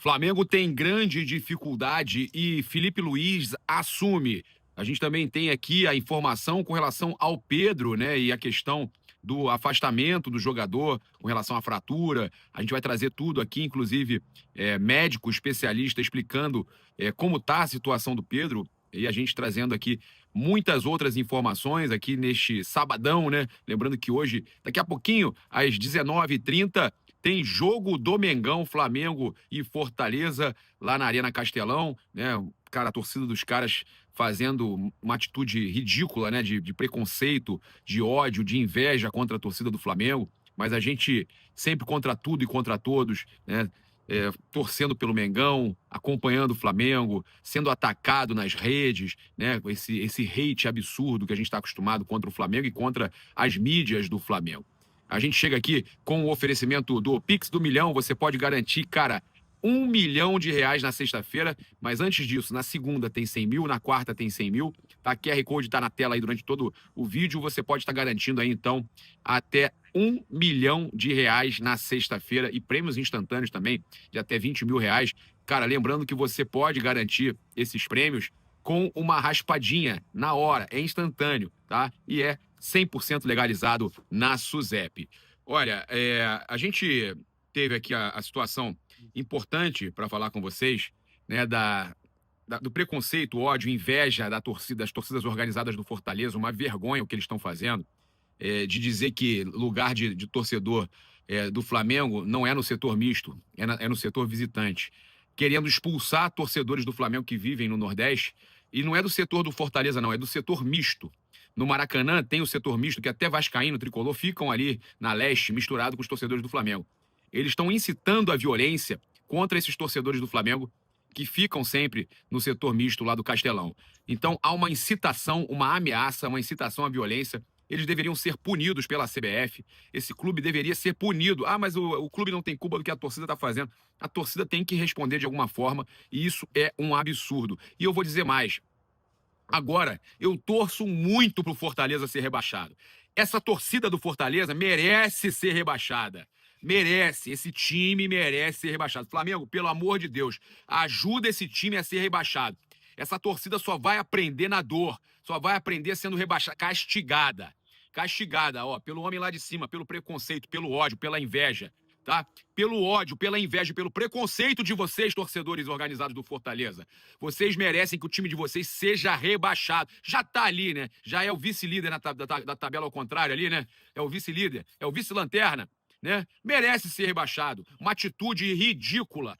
Flamengo tem grande dificuldade e Felipe Luiz assume. A gente também tem aqui a informação com relação ao Pedro, né? E a questão do afastamento do jogador com relação à fratura. A gente vai trazer tudo aqui, inclusive médico especialista explicando como está a situação do Pedro. E a gente trazendo aqui muitas outras informações aqui neste sabadão, né? Lembrando que hoje, daqui a pouquinho, às 19h30, tem jogo do Mengão, Flamengo e Fortaleza, lá na Arena Castelão, né? Cara, a torcida dos caras fazendo uma atitude ridícula, né? De preconceito, de ódio, de inveja contra a torcida do Flamengo. Mas a gente sempre contra tudo e contra todos, né? Torcendo pelo Mengão, acompanhando o Flamengo, sendo atacado nas redes, né? Esse hate absurdo que a gente está acostumado contra o Flamengo e contra as mídias do Flamengo. A gente chega aqui com o oferecimento do Pix do Milhão. Você pode garantir, cara, R$ 1 milhão na sexta-feira. Mas antes disso, na segunda tem 100 mil, na quarta tem 100 mil. Tá? QR Code está na tela aí durante todo o vídeo. Você pode estar garantindo aí, então, até R$ 1 milhão na sexta-feira. E prêmios instantâneos também, de até R$ 20 mil. Cara, lembrando que você pode garantir esses prêmios com uma raspadinha na hora. É instantâneo, tá? E é 100% legalizado na SUSEP. Olha, a gente teve aqui a situação importante para falar com vocês, né, do preconceito, ódio, inveja das torcidas organizadas do Fortaleza, uma vergonha o que eles estão fazendo, de dizer que lugar de torcedor do Flamengo não é no setor misto, é no setor visitante, querendo expulsar torcedores do Flamengo que vivem no Nordeste, e não é do setor do Fortaleza não, é do setor misto. No Maracanã tem o setor misto, que até vascaíno, tricolor, ficam ali na leste, misturado com os torcedores do Flamengo. Eles estão incitando a violência contra esses torcedores do Flamengo, que ficam sempre no setor misto lá do Castelão. Então, há uma incitação, uma ameaça, uma incitação à violência. Eles deveriam ser punidos pela CBF. Esse clube deveria ser punido. Ah, mas o clube não tem culpa do que a torcida está fazendo. A torcida tem que responder de alguma forma, e isso é um absurdo. E eu vou dizer mais. Agora, eu torço muito pro Fortaleza ser rebaixado. Essa torcida do Fortaleza merece ser rebaixada. Merece. Esse time merece ser rebaixado. Flamengo, pelo amor de Deus, ajuda esse time a ser rebaixado. Essa torcida só vai aprender na dor. Só vai aprender sendo rebaixada, castigada. Castigada, ó, pelo homem lá de cima, pelo preconceito, pelo ódio, pela inveja. Tá? Pelo ódio, pela inveja, pelo preconceito de vocês, torcedores organizados do Fortaleza. Vocês merecem que o time de vocês seja rebaixado. Já tá ali, né? Já é o vice-líder da tabela ao contrário ali, né? É o vice-líder, é o vice-lanterna, né? Merece ser rebaixado. Uma atitude ridícula,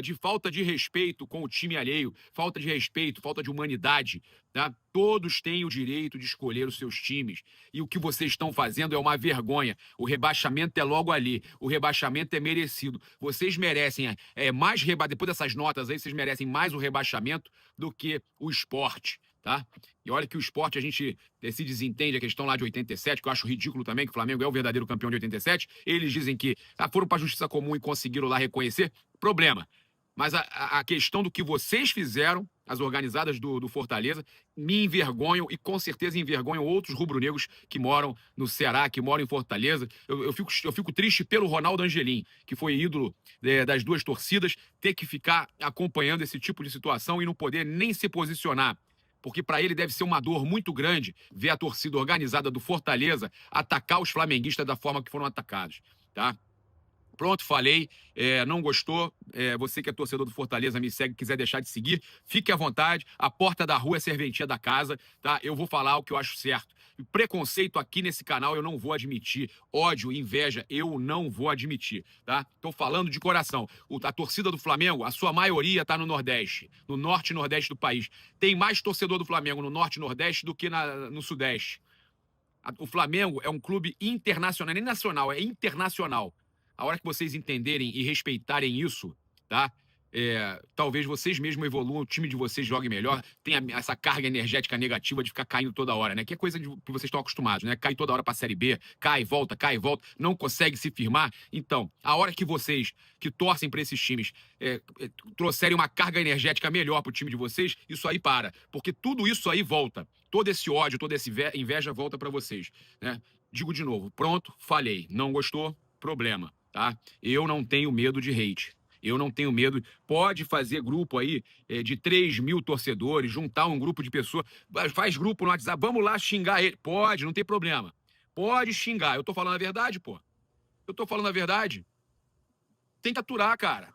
de falta de respeito com o time alheio, falta de respeito, falta de humanidade, tá? Todos têm o direito de escolher os seus times. E o que vocês estão fazendo é uma vergonha. O rebaixamento é logo ali. O rebaixamento é merecido. Vocês merecem mais rebaixamento. Depois dessas notas aí, vocês merecem mais o rebaixamento do que o Sport. Tá? E olha que o Sport, a gente se desentende a questão lá de 87, que eu acho ridículo também, que o Flamengo é o verdadeiro campeão de 87. Eles dizem que foram para a Justiça Comum e conseguiram lá reconhecer. Problema. Mas a questão do que vocês fizeram, as organizadas do Fortaleza, me envergonham e com certeza envergonham outros rubro-negros que moram no Ceará, que moram em Fortaleza. Eu fico triste pelo Ronaldo Angelim, que foi ídolo das duas torcidas, ter que ficar acompanhando esse tipo de situação e não poder nem se posicionar. Porque para ele deve ser uma dor muito grande ver a torcida organizada do Fortaleza atacar os flamenguistas da forma que foram atacados, tá? Pronto, falei. Não gostou? Você que é torcedor do Fortaleza, me segue, quiser deixar de seguir, fique à vontade. A porta da rua é serventia da casa, tá? Eu vou falar o que eu acho certo. E preconceito aqui nesse canal eu não vou admitir. Ódio, inveja, eu não vou admitir, tá? Tô falando de coração. A torcida do Flamengo, a sua maioria tá no Nordeste, no Norte e Nordeste do país. Tem mais torcedor do Flamengo no Norte e Nordeste do que no Sudeste. O Flamengo é um clube internacional, nem nacional, é internacional. A hora que vocês entenderem e respeitarem isso, tá? Talvez vocês mesmos evoluam, o time de vocês jogue melhor, tenha essa carga energética negativa de ficar caindo toda hora, né? Que é coisa que vocês estão acostumados, né? Cai toda hora pra Série B, cai, volta, não consegue se firmar. Então, a hora que vocês, que torcem pra esses times, trouxerem uma carga energética melhor pro time de vocês, isso aí para. Porque tudo isso aí volta. Todo esse ódio, toda essa inveja volta pra vocês, né? Digo de novo, pronto, falei. Não gostou? Problema. Tá? Eu não tenho medo de hate. Eu não tenho medo. Pode fazer grupo aí de 3 mil torcedores, juntar um grupo de pessoas. Faz grupo no WhatsApp, vamos lá xingar ele. Pode, não tem problema. Pode xingar. Eu tô falando a verdade, pô. Eu tô falando a verdade. Tem que aturar, cara.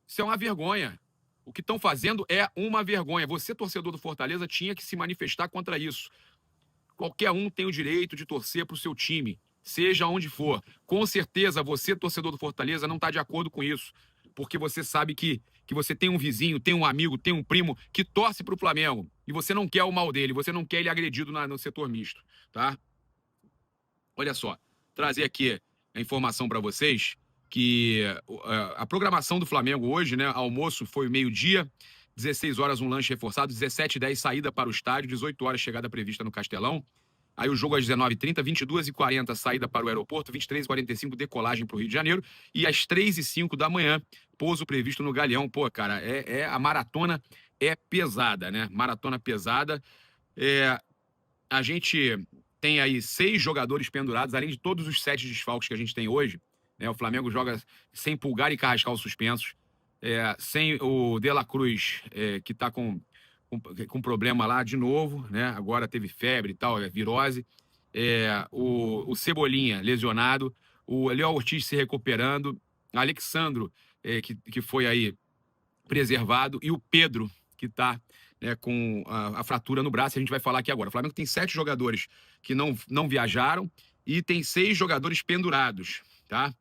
Isso é uma vergonha. O que estão fazendo é uma vergonha. Você, torcedor do Fortaleza, tinha que se manifestar contra isso. Qualquer um tem o direito de torcer pro seu time, seja onde for. Com certeza, você, torcedor do Fortaleza, não está de acordo com isso. Porque você sabe que você tem um vizinho, tem um amigo, tem um primo que torce pro Flamengo. E você não quer o mal dele, você não quer ele agredido no setor misto, tá? Olha só, trazer aqui a informação para vocês que a programação do Flamengo hoje, né, almoço foi meio-dia, 16 horas um lanche reforçado, 17h10 saída para o estádio, 18 horas chegada prevista no Castelão. Aí o jogo às 19h30, 22h40 saída para o aeroporto, 23h45 decolagem para o Rio de Janeiro e às 3h05 da manhã pouso previsto no Galeão. Pô, cara, a maratona é pesada, né? Maratona pesada. A gente tem aí 6 jogadores pendurados, além de todos os 7 desfalques que a gente tem hoje. Né? O Flamengo joga sem Pulgar e Carrascal suspensos, sem o De La Cruz, que está com problema lá de novo, né? Agora teve febre e tal, virose. O Cebolinha lesionado, o Léo Ortiz se recuperando, Alexandro, que foi aí preservado, e o Pedro, que está com a fratura no braço, a gente vai falar aqui agora. O Flamengo tem 7 jogadores que não viajaram e tem 6 jogadores pendurados, tá?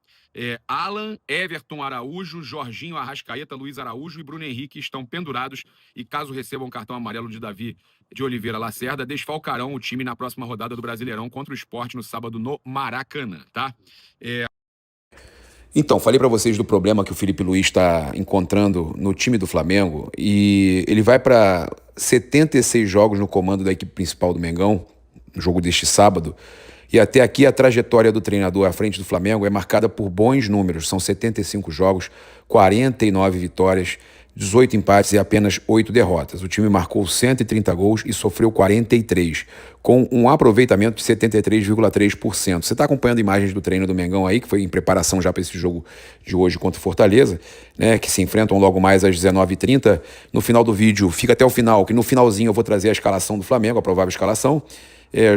Alan, Everton Araújo, Jorginho Arrascaeta, Luiz Araújo e Bruno Henrique estão pendurados e, caso recebam um cartão amarelo de Davi de Oliveira Lacerda, desfalcarão o time na próxima rodada do Brasileirão contra o Sport no sábado no Maracanã, tá? Então, falei para vocês do problema que o Filipe Luís está encontrando no time do Flamengo e ele vai para 76 jogos no comando da equipe principal do Mengão, no jogo deste sábado, e até aqui a trajetória do treinador à frente do Flamengo é marcada por bons números, são 75 jogos, 49 vitórias, 18 empates e apenas 8 derrotas. O time marcou 130 gols e sofreu 43, com um aproveitamento de 73,3%. Você está acompanhando imagens do treino do Mengão aí, que foi em preparação já para esse jogo de hoje contra o Fortaleza, né, que se enfrentam logo mais às 19h30. No final do vídeo, fica até o final, que no finalzinho eu vou trazer a escalação do Flamengo, a provável escalação.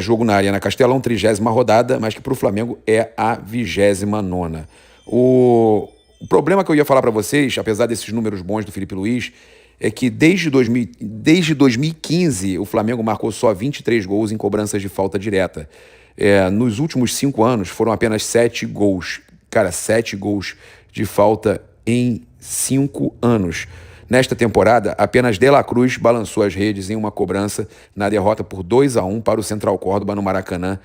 Jogo na Arena Castelão, 30ª rodada, mas que para o Flamengo é a 29ª. O problema que eu ia falar para vocês, apesar desses números bons do Filipe Luís, é que desde 2015 o Flamengo marcou só 23 gols em cobranças de falta direta. Nos últimos 5 anos foram apenas 7 gols. Cara, 7 gols de falta em 5 anos. Nesta temporada, apenas De La Cruz balançou as redes em uma cobrança na derrota por 2-1 para o Central Córdoba no Maracanã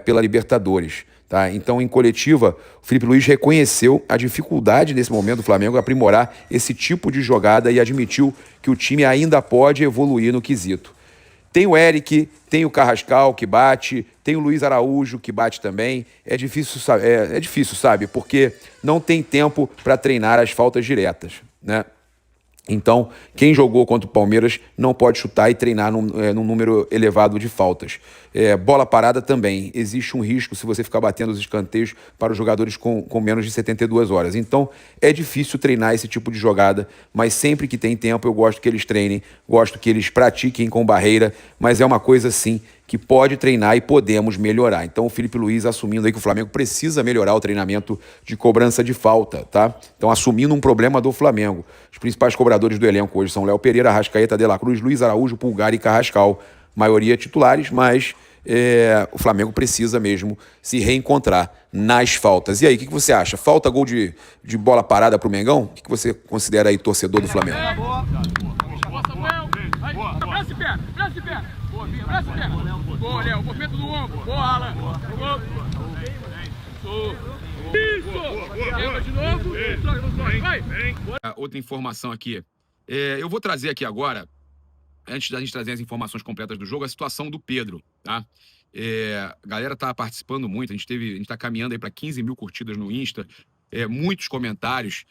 pela Libertadores. Tá? Então, em coletiva, o Filipe Luís reconheceu a dificuldade nesse momento do Flamengo aprimorar esse tipo de jogada e admitiu que o time ainda pode evoluir no quesito. Tem o Eric, tem o Carrascal que bate, tem o Luiz Araújo que bate também. É difícil, sabe? Porque não tem tempo para treinar as faltas diretas, né? Então, quem jogou contra o Palmeiras não pode chutar e treinar num número elevado de faltas. Bola parada também. Existe um risco se você ficar batendo os escanteios para os jogadores com menos de 72 horas. Então, é difícil treinar esse tipo de jogada, mas sempre que tem tempo eu gosto que eles treinem, gosto que eles pratiquem com barreira, mas é uma coisa, sim, que pode treinar e podemos melhorar. Então o Filipe Luís assumindo aí que o Flamengo precisa melhorar o treinamento de cobrança de falta, tá? Então assumindo um problema do Flamengo. Os principais cobradores do elenco hoje são Léo Pereira, Arrascaeta, De La Cruz, Luiz Araújo, Pulgar e Carrascal. Maioria titulares, mas o Flamengo precisa mesmo se reencontrar nas faltas. E aí, o que você acha? Falta gol de bola parada pro Mengão? O que você considera aí torcedor do Flamengo? Braço e perna, braço e perna. Boa, braço e perna. Boa, Léo, movimento do ombro. Boa, Alan. Isso! Leva de novo. Vai. Outra informação aqui. Eu vou trazer aqui agora, antes da gente trazer as informações completas do jogo, a situação do Pedro, tá? A galera tá participando muito, a gente tá caminhando aí para 15 mil curtidas no Insta, muitos comentários.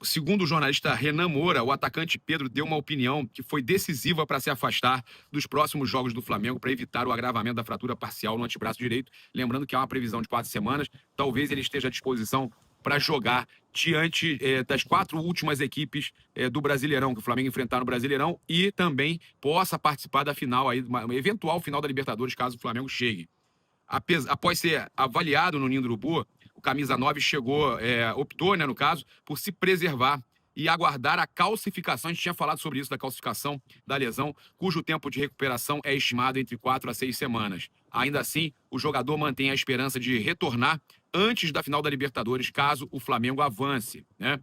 Segundo o jornalista Renan Moura, o atacante Pedro deu uma opinião que foi decisiva para se afastar dos próximos jogos do Flamengo para evitar o agravamento da fratura parcial no antebraço direito. Lembrando que há uma previsão de 4 semanas, talvez ele esteja à disposição para jogar diante das 4 últimas equipes do Brasileirão, que o Flamengo enfrentar no Brasileirão, e também possa participar da final, aí, uma eventual final da Libertadores, caso o Flamengo chegue. Após ser avaliado no Ninho do Urubu, o camisa 9 optou, né, no caso, por se preservar e aguardar a calcificação. A gente tinha falado sobre isso, da calcificação da lesão, cujo tempo de recuperação é estimado entre 4 a 6 semanas. Ainda assim, o jogador mantém a esperança de retornar antes da final da Libertadores, caso o Flamengo avance, né?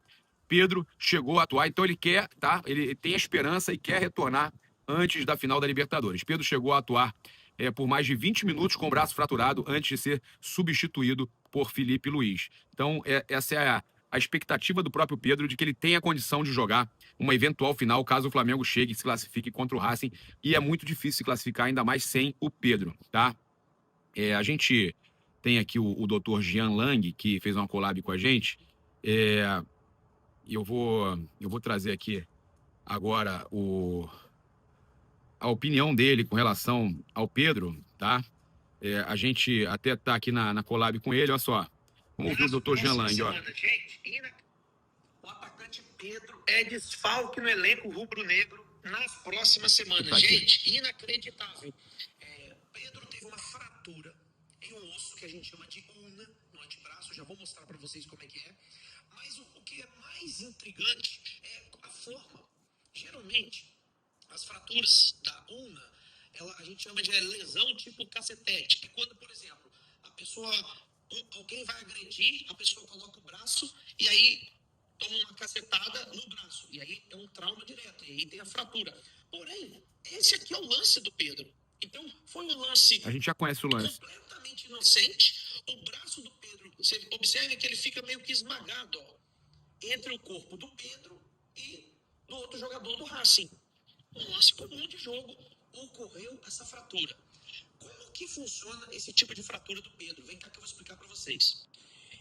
Pedro chegou a atuar, então ele quer, tá? Ele tem a esperança e quer retornar antes da final da Libertadores. Pedro chegou a atuar por mais de 20 minutos com o braço fraturado antes de ser substituído por Filipe Luís. Então, essa é a expectativa do próprio Pedro de que ele tenha condição de jogar uma eventual final, caso o Flamengo chegue e se classifique contra o Racing. E é muito difícil se classificar, ainda mais sem o Pedro, tá? A gente tem aqui o Dr. Jean Lang, que fez uma collab com a gente. E eu vou trazer aqui agora a opinião dele com relação ao Pedro, tá? A gente até tá aqui na collab com ele, olha só. Vamos ouvir o Dr. Jean Lang, ó. Gente, o atacante Pedro é desfalque no elenco rubro-negro nas próximas semanas. Tá aqui. Gente, inacreditável. Pedro teve uma fratura em um osso que a gente chama de ulna no antebraço. Já vou mostrar para vocês como é que é. Mas o que é mais intrigante é a forma. Geralmente, as fraturas da ulna, a gente chama de lesão tipo cacetete. Que quando, por exemplo, alguém vai agredir, a pessoa coloca o braço e aí toma uma cacetada no braço. E aí é um trauma direto, e aí tem a fratura. Porém, esse aqui é o lance do Pedro. Então, foi um lance... A gente já conhece o lance. Completamente inocente. O braço do Pedro, você observe que ele fica meio que esmagado, ó, entre o corpo do Pedro e do outro jogador do Racing. Um lance comum de jogo, ocorreu essa fratura. Como que funciona esse tipo de fratura do Pedro? Vem cá que eu vou explicar para vocês.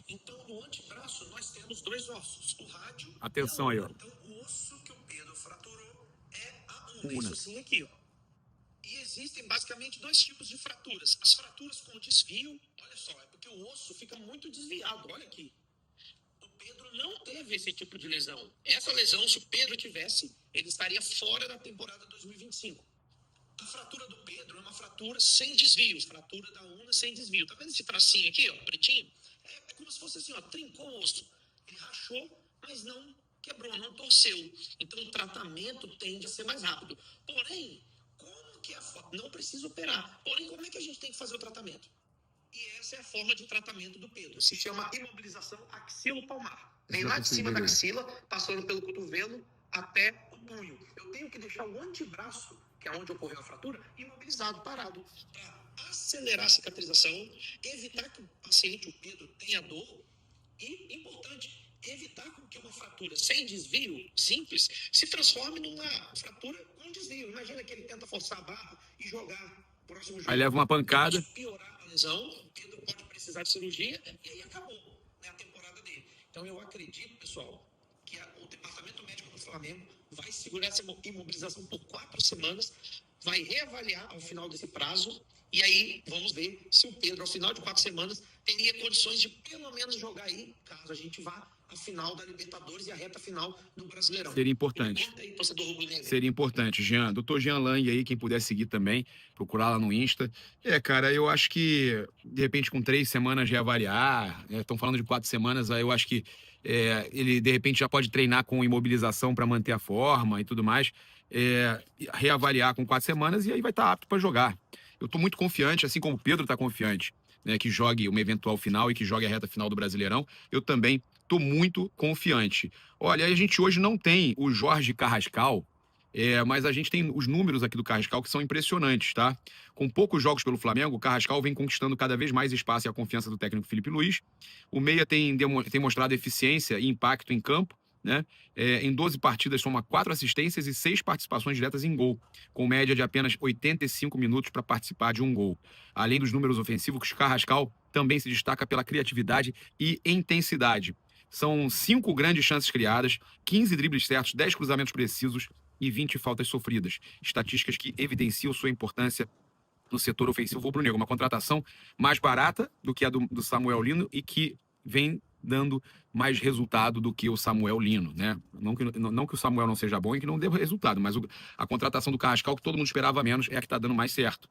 Então, no antebraço, nós temos 2 ossos. O rádio... Atenção aí, ó. Então, o osso que o Pedro fraturou é a ulna. Isso sim aqui, ó. E existem basicamente 2 tipos de fraturas. As fraturas com desvio, olha só, é porque o osso fica muito desviado, olha aqui. O Pedro não teve esse tipo de lesão. Essa lesão, se o Pedro tivesse, ele estaria fora da temporada 2025. A fratura do Pedro é uma fratura sem desvios, fratura da ulna sem desvio. Tá vendo esse tracinho aqui, ó, pretinho? É como se fosse assim, ó, trincou o osso. Ele rachou, mas não quebrou, não torceu. Então o tratamento tende a ser mais rápido. Porém, como que não precisa operar. Porém, como é que a gente tem que fazer o tratamento? E essa é a forma de tratamento do Pedro. Se chama imobilização axilopalmar. Vem lá de cima da axila, passando pelo cotovelo até o punho. Eu tenho que deixar o antebraço, que é onde ocorreu a fratura, imobilizado, parado, para acelerar a cicatrização, evitar que o paciente, o Pedro, tenha dor e, importante, evitar que uma fratura sem desvio, simples, se transforme numa fratura com desvio. Imagina que ele tenta forçar a barra e jogar o próximo jogo. Aí leva uma pancada. Pode piorar a lesão, o Pedro pode precisar de cirurgia e aí acabou, né, a temporada dele. Então eu acredito, pessoal, que o departamento médico do Flamengo vai segurar essa imobilização por 4 semanas, vai reavaliar ao final desse prazo, e aí vamos ver se o Pedro, ao final de 4 semanas, teria condições de pelo menos jogar aí, caso a gente vá à final da Libertadores e a reta final do Brasileirão. Seria importante. Aí, torcedor rubro-negro. Seria importante, Jean. Dr. Jean Lang aí, quem puder seguir também, procurar lá no Insta. Cara, eu acho que, de repente, com 3 semanas reavaliar, estão falando de 4 semanas, aí eu acho que ele, de repente, já pode treinar com imobilização para manter a forma e tudo mais, reavaliar com 4 semanas e aí vai estar apto para jogar. Eu estou muito confiante, assim como o Pedro está confiante, né, que jogue uma eventual final e que jogue a reta final do Brasileirão, eu também estou muito confiante. Olha, a gente hoje não tem o Jorge Carrascal, mas a gente tem os números aqui do Carrascal que são impressionantes, tá? Com poucos jogos pelo Flamengo, o Carrascal vem conquistando cada vez mais espaço e a confiança do técnico Filipe Luís. O Meia tem mostrado eficiência e impacto em campo, né? Em 12 partidas soma 4 assistências e 6 participações diretas em gol, com média de apenas 85 minutos para participar de um gol. Além dos números ofensivos, o Carrascal também se destaca pela criatividade e intensidade. São 5 grandes chances criadas, 15 dribles certos, 10 cruzamentos precisos e 20 faltas sofridas. Estatísticas que evidenciam sua importância no setor ofensivo rubro-negro. Uma contratação mais barata do que a do Samuel Lino e que vem dando mais resultado do que o Samuel Lino, né? Não que o Samuel não seja bom e que não dê resultado, mas a contratação do Carrascal, que todo mundo esperava menos, é a que está dando mais certo.